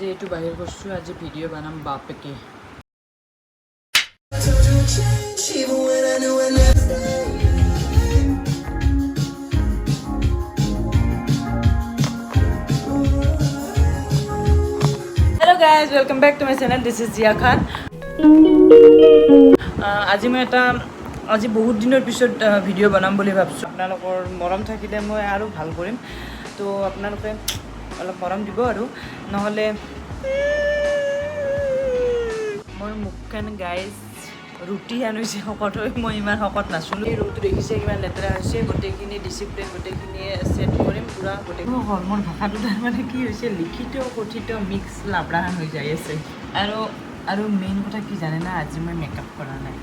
আজি এইটো বাহিৰ কৰিছোঁ আজি ভিডিঅ' বনাম বাপেকে Hello guys, welcome back to my channel. This is Jiya Khan. আজি মই এটা আজি বহুত দিনৰ পিছত ভিডিঅ' বনাম বুলি ভাবিছোঁ আপোনালোকৰ মৰম থাকিলে মই আৰু ভাল কৰিম তো আপোনালোকে অলপ মৰম দিব আৰু নহ'লে মোৰ মুখখন গাইজ ৰুটি আনিছে শকত হৈ মই ইমান শকত নাছিলোঁ এই ৰুমটো দেখিছে কিমান লেতেৰা হৈছে গোটেইখিনি ডিচিপ্লিন গোটেইখিনি ছেট কৰিম পূৰা গোটেই হ'ল মোৰ ভাষাটো তাৰমানে কি হৈছে লিখিত কথিত মিক্স লাবৰাহান হৈ যাই আছে আৰু মেইন কথা কি জানে না আজি মই মেকআপ কৰা নাই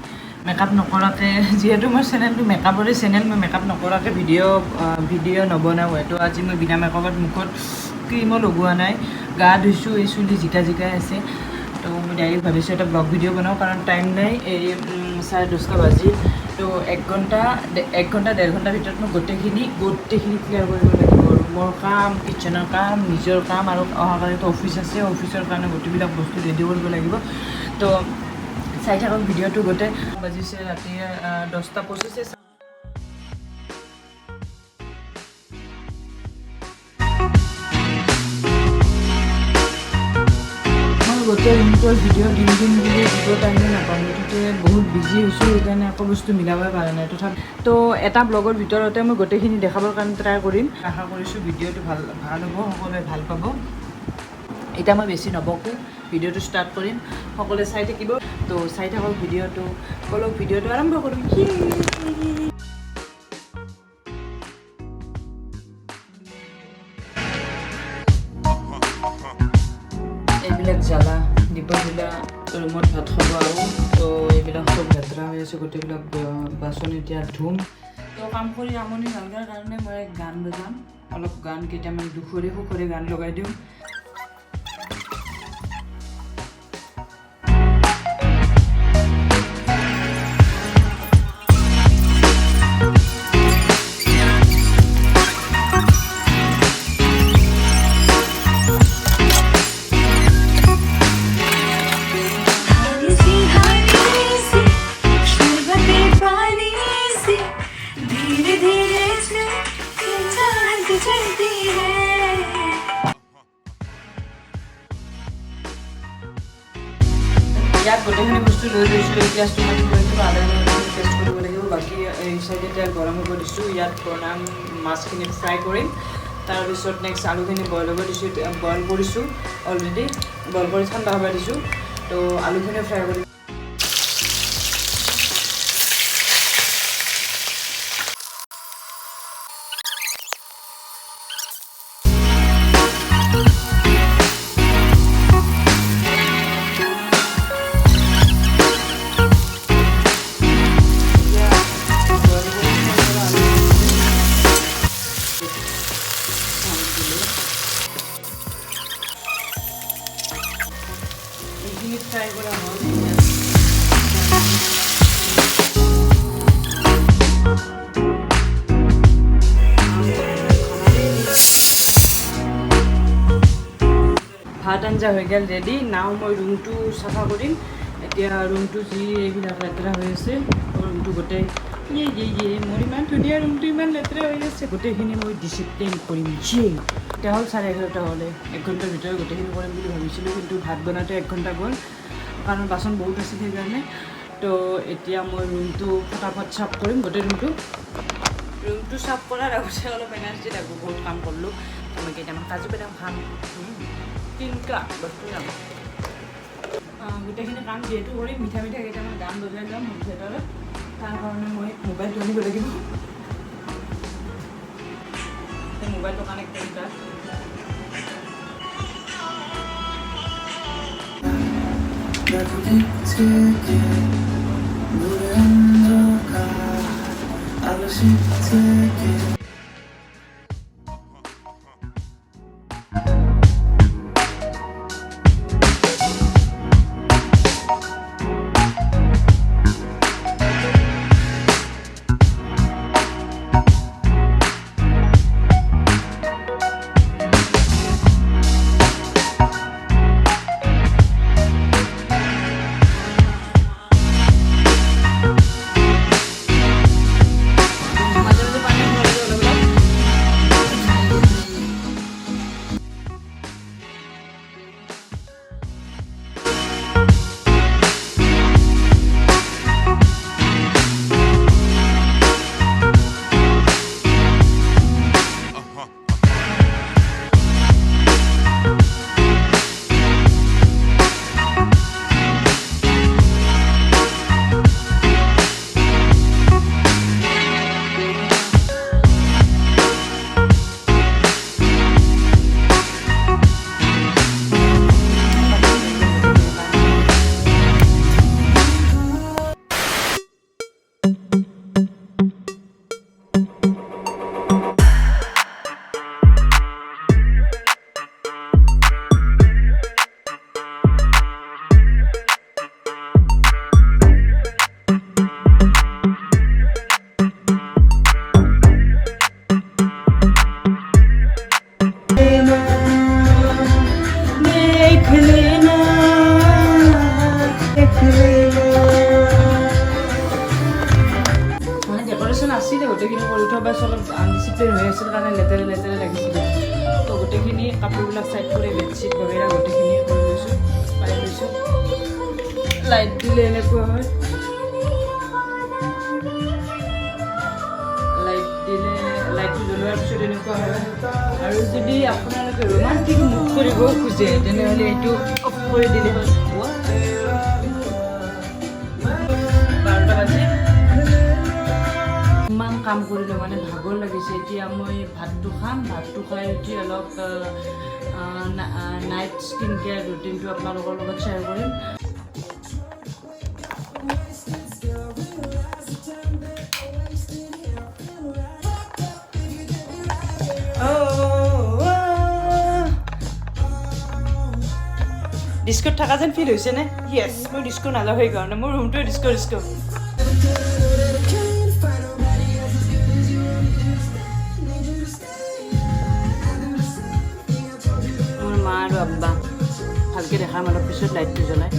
মেকআপ নকৰাকৈ যিহেতু মোৰ চেনেলটো মেকআপৰে চেনেল মই মেকআপ নকৰাকৈ ভিডিঅ' নবনাওঁ এইটো আজি মই বিনা মেকআপত মুখত ক্ৰীমো লগোৱা নাই গা ধুইছোঁ এই চুলি জিকাই আছে তো মই ডাইৰেক্ট ভাবিছোঁ এটা ব্লগ ভিডিঅ' বনাওঁ কাৰণ টাইম নাই এই 10:30 বাজি তো 1 ঘণ্টা 1.5 ঘণ্টাৰ ভিতৰত মই গোটেইখিনি ক্লিয়াৰ কৰিব লাগিব ৰুমৰ কাম কিটচেনৰ কাম নিজৰ কাম আৰু অহাকালিতো অফিচ আছে অফিচৰ কাৰণে গোটেইবিলাক বস্তু ৰেডি কৰিব লাগিব তো চাই থাকক ভিডিঅ'টো গোটেই বাজিছে ৰাতি 10:25 গোটেই ৰুমটোৰ ভিডিঅ' দিম বুলি দিব টাইমে নাপাওঁ মুঠতে বহুত বিজি হৈছোঁ সেইকাৰণে একো বস্তু মিলাবই পৰা নাই তথাপি তো এটা ব্লগৰ ভিতৰতে মই গোটেইখিনি দেখাবৰ কাৰণে ট্ৰাই কৰিম আশা কৰিছোঁ ভিডিঅ'টো ভাল হ'ব সকলোৱে ভাল পাব এতিয়া মই বেছি নবকোঁ ভিডিঅ'টো ষ্টাৰ্ট কৰিম সকলোৱে চাই থাকিব তো চাই থাকক ভিডিঅ'টো বলক ভিডিঅ'টো আৰম্ভ কৰিম এইবিলাক জ্বালা দীপৰবিলা ৰুমত ভাত খাব আৰু তো এইবিলাক চব লেতেৰা হৈ আছে গোটেইবিলাক বাচন এতিয়া ধুম তো কাম কৰি আমনি নলগাৰ কাৰণে মই গান বজাম অলপ গান কেইটামান দুখৰে সুখৰে গান লগাই দিওঁ ইয়াত গোটেইখিনি বস্তু লৈ লৈছোঁ এতিয়া ষ্টুডেণ্টটো আদা টেষ্ট কৰিব লাগিব বাকী এই চাইডে এতিয়া গৰম হ'ব দিছোঁ ইয়াত বনাম মাছখিনি ফ্ৰাই কৰিম তাৰপিছত নেক্সট আলুখিনি বইল কৰিছোঁ অলৰেডি বইল কৰি ঠাণ্ডা হ'ব দিছোঁ তো আলুখিনি ফ্ৰাই কৰিম ফ্ৰাই কৰা হ'ল ভাত আঞ্জা হৈ গ'ল ৰেডি নাও মই ৰুমটো চাফা কৰিম এতিয়া ৰুমটো যি এইবিলাক লেতেৰা হৈ আছে ৰুমটো গোটেই মোৰ ইমান ধুনীয়া ৰুমটো ইমান লেতেৰা হৈ আছে গোটেইখিনি মই ডিচিপ্লিন কৰিম এতিয়া হ'ল 11:30 হ'লে 1 ঘণ্টাৰ ভিতৰত গোটেইখিনি কৰিম বুলি ভাবিছিলোঁ কিন্তু ভাত বনাওঁতে 1 ঘণ্টা গ'ল কাৰণ বাচন বহুত আছে সেইকাৰণে তো এতিয়া মই ৰুমটো ফটাফট চাফ কৰিম গোটেই ৰুমটো চাফ কৰাৰ আগতে অলপ এনাৰ্জি লাগিব বহুত কাম কৰিলোঁ মই কেইটামান কাজু বাদাম খাম তিনিটা বস্তু যাম গোটেইখিনি কাম যিহেতু কৰিম মিঠা কেইটামান গান বজাই যাম মোৰ থিয়েটাৰত তাৰ কাৰণে মই মোবাইলটো আনিব লাগিব মোবাইলটো কানেক্ট কৰিম তাত বাছ অলপ আনডিচিপ্লিন হৈ আছিল কাৰণে লেতেৰা লাগিছিলে তো গোটেইখিনি কাপোৰবিলাক চাইড কৰি বেডশ্বীট বগেৰা গোটেইখিনি কৰি লৈছোঁ পাই লৈছোঁ লাইট দিলে এনেকুৱা হয় লাইটটো জ্বলোৱাৰ পিছত এনেকুৱা হয় আৰু যদি আপোনালোকে ৰোমান্টিক মুভ কৰিব খোজে তেনেহ'লে এইটো অফ কৰি দিলে হ'ল 12টা বাজি ইমান কাম কৰিলোঁ মানে ভাগৰ লাগিছে এতিয়া মই ভাতটো খাম ভাতটো খাই উঠি অলপ নাইট স্কিন কেয়াৰ ৰুটিনটো আপোনালোকৰ লগত শ্বেয়াৰ কৰিম ডিস্কোত থকা যেন ফিল হৈছেনে য়েছ মই ডিস্কো নাযাওঁ সেইকাৰণে মোৰ ৰুমটোৱে ডিস্কো মোৰ মা আৰু আব্বা ভালকৈ দেখাম অলপ পিছত লাইটটো জ্বলাই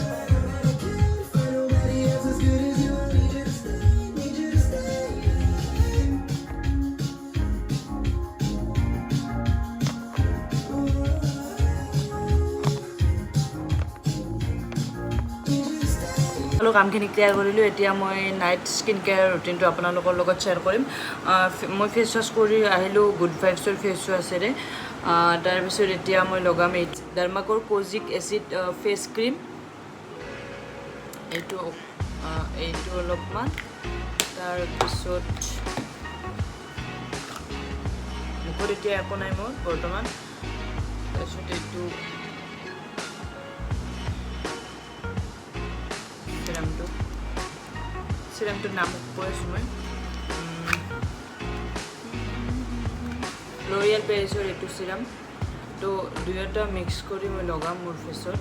সকলো কামখিনি ক্লিয়াৰ কৰিলোঁ এতিয়া মই নাইট স্কিন কেয়াৰ ৰুটিনটো আপোনালোকৰ লগত শ্বেয়াৰ কৰিম মই ফেচ ৱাছ কৰি আহিলোঁ গুড ভাইবছৰ ফেচ ৱাছেৰে তাৰপিছত এতিয়া মই লগাম এই ডাৰ্মাকোৰ কোজিক এচিড ফেচ ক্ৰীম এইটো অলপমান তাৰপিছত মুখত এতিয়া একো নাই মোৰ বৰ্তমান তাৰপিছত এইটো চিৰামটোৰ নাম কৈ আছোঁ মই লৰিয়েল পেৰিছৰ এইটো চিৰাম তো দুয়োটা মিক্স কৰি মই লগাম মোৰ ফেচত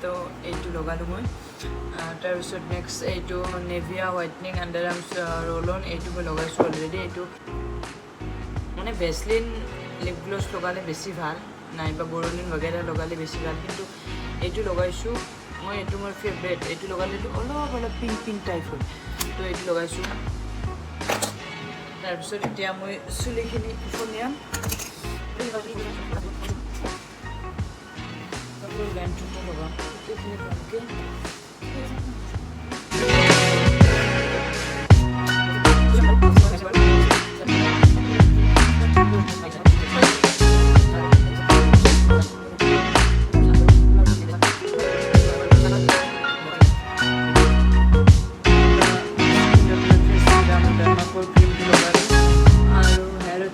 তো এইটো লগালোঁ মই তাৰপিছত নেক্সট এইটো নেভিয়া হোৱাইটনিং আণ্ডাৰ আৰ্মছ ৰোল অন এইটো মই লগাইছোঁ অলৰেডি এইটো মানে ভেচলিন লিপ গ্লছ লগালে বেছি ভাল নাইবা বৰলিন বগেৰা লগালে বেছি ভাল কিন্তু এইটো লগাইছোঁ মই এইটো মোৰ ফেভৰেট এইটো লগালেতো অলপ পিংক টাইপ হয় তো এইটো লগাইছোঁ তাৰপিছত এতিয়া মই চুলিখিনি উফলিয়াম লেন্থটো লগাম গোটেইখিনি ভালকৈ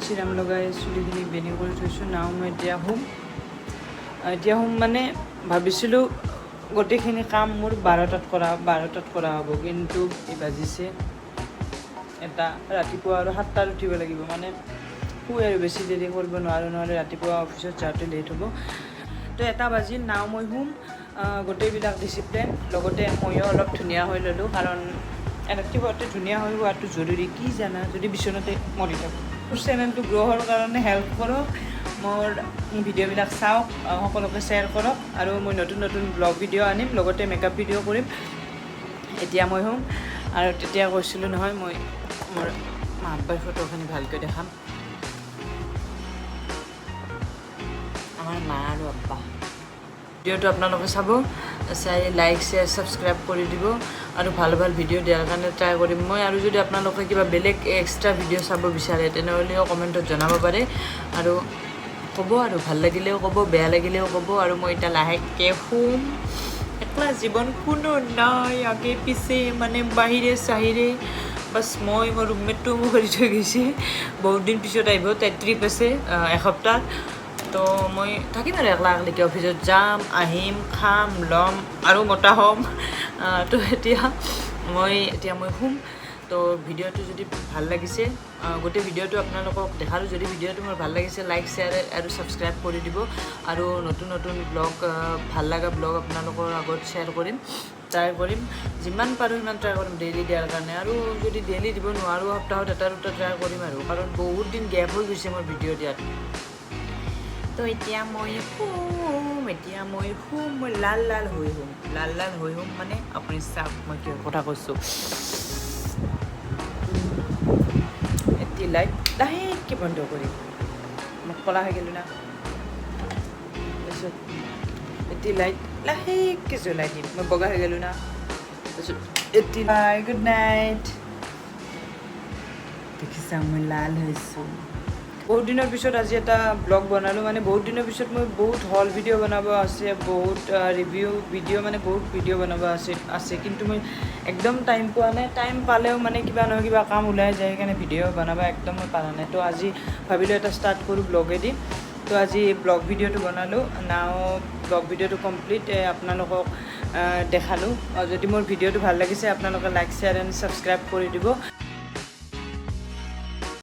চিৰাম লগাই চুলিখিনি বেনি কৰি থৈছোঁ নাও মই এতিয়া শুম মানে ভাবিছিলোঁ গোটেইখিনি কাম মোৰ 12টাত কৰা হ'ব কিন্তু এই বাজিছে এটা ৰাতিপুৱা আৰু 7টাত উঠিব লাগিব মানে শুই আৰু বেছি দেৰি কৰিব নোৱাৰোঁ নহ'লে ৰাতিপুৱা অফিচত যাওঁতে লেট হ'ব তো 1 বাজিল নাও মই শুম গোটেইবিলাক ডিচিপ্লিন লগতে ময়ো অলপ ধুনীয়া হৈ ল'লোঁ কাৰণ ৰাতিপুৱাতে ধুনীয়া হৈ হোৱাটো জৰুৰী কি জানা যদি বিচনাতে মৰি থাকোঁ মোৰ চেনেলটো গ্ৰ' হোৱাৰ কাৰণে হেল্প কৰক মোৰ ভিডিঅ'বিলাক চাওক সকলোকে শ্বেয়াৰ কৰক আৰু মই নতুন ব্লগ ভিডিঅ' আনিম লগতে মেকআপ ভিডিঅ' কৰিম এতিয়া মই শুম আৰু তেতিয়া কৈছিলোঁ নহয় মই মোৰ মা আব্বাৰ ফটোখিনি ভালকৈ দেখাম আমাৰ মা আৰু আব্বা ভিডিঅ'টো আপোনালোকে চাব চাই লাইক শ্বেয়াৰ ছাবস্ক্ৰাইব কৰি দিব আৰু ভাল ভিডিঅ' দিয়াৰ কাৰণে ট্ৰাই কৰিম মই আৰু যদি আপোনালোকে কিবা বেলেগ এক্সট্ৰা ভিডিঅ' চাব বিচাৰে তেনেহ'লেও কমেণ্টত জনাব পাৰে আৰু ক'ব আৰু ভাল লাগিলেও ক'ব বেয়া লাগিলেও ক'ব আৰু মই এতিয়া লাহেকৈ শুম একলা জীৱন কোনো নাই আগে পিছে মানে বাহিৰে চাহিৰে বাছ মই মোৰ ৰুমমেটটো মোক কৰি থৈ গৈছে বহুত দিন পিছত আহিব তাইৰ ট্ৰিপ আছে এসপ্তাহ তো মই থাকিম আৰু একলাকে অফিচত যাম আহিম খাম ল'ম আৰু মোটা হ'ম তো এতিয়া মই শুম তো ভিডিঅ'টো যদি ভাল লাগিছে গোটেই ভিডিঅ'টো আপোনালোকক দেখালোঁ যদি ভিডিঅ'টো মোৰ ভাল লাগিছে লাইক শ্বেয়াৰ আৰু ছাবস্ক্ৰাইব কৰি দিব আৰু নতুন ব্লগ ভাল লগা ব্লগ আপোনালোকৰ আগত শ্বেয়াৰ কৰিম ট্ৰাই কৰিম যিমান পাৰোঁ সিমান ট্ৰাই কৰিম ডেইলি দিয়াৰ কাৰণে আৰু যদি ডেইলি দিব নোৱাৰোঁ সপ্তাহত 1-2টা ট্ৰাই কৰিম আৰু কাৰণ বহুত দিন গেপ হৈ গৈছে মোৰ ভিডিঅ' দিয়াত তো এতিয়া মই শুম এতিয়া মই লাল লাল হৈ হ'ম মানে আপুনি চাওক মই কি কথা কৈছোঁ এতিয়া লাইট লাহেকৈ বন্ধ কৰিম মই ক'লা হৈ গ'লোঁ না তাৰপিছত এতিয়া লাইট লাহেকৈ জ্বলাই দিম মই বগা হৈ গ'লোঁ না তাৰপিছত এতিয়া গুড নাইট দেখিছা মই লাল হৈছোঁ বহুত দিনৰ পিছত আজি এটা ব্লগ বনালোঁ মানে বহুত দিনৰ পিছত মই বহুত হল ভিডিঅ' বনাব আছে বহুত ৰিভিউ ভিডিঅ' মানে বহুত ভিডিঅ' বনাব আছে কিন্তু মই একদম টাইম পোৱা নাই টাইম পালেও মানে কিবা নহয় কিবা কাম ওলাই যায় সেইকাৰণে ভিডিঅ' বনাব একদম মই পৰা নাই তো আজি ভাবিলোঁ এটা ষ্টাৰ্ট কৰোঁ ব্লগেদি তো আজি ব্লগ ভিডিঅ'টো বনালোঁ নাও ব্লগ ভিডিঅ'টো কমপ্লিট আপোনালোকক দেখালোঁ যদি মোৰ ভিডিঅ'টো ভাল লাগিছে আপোনালোকে লাইক শ্বেয়াৰ এণ্ড ছাবস্ক্ৰাইব কৰি দিব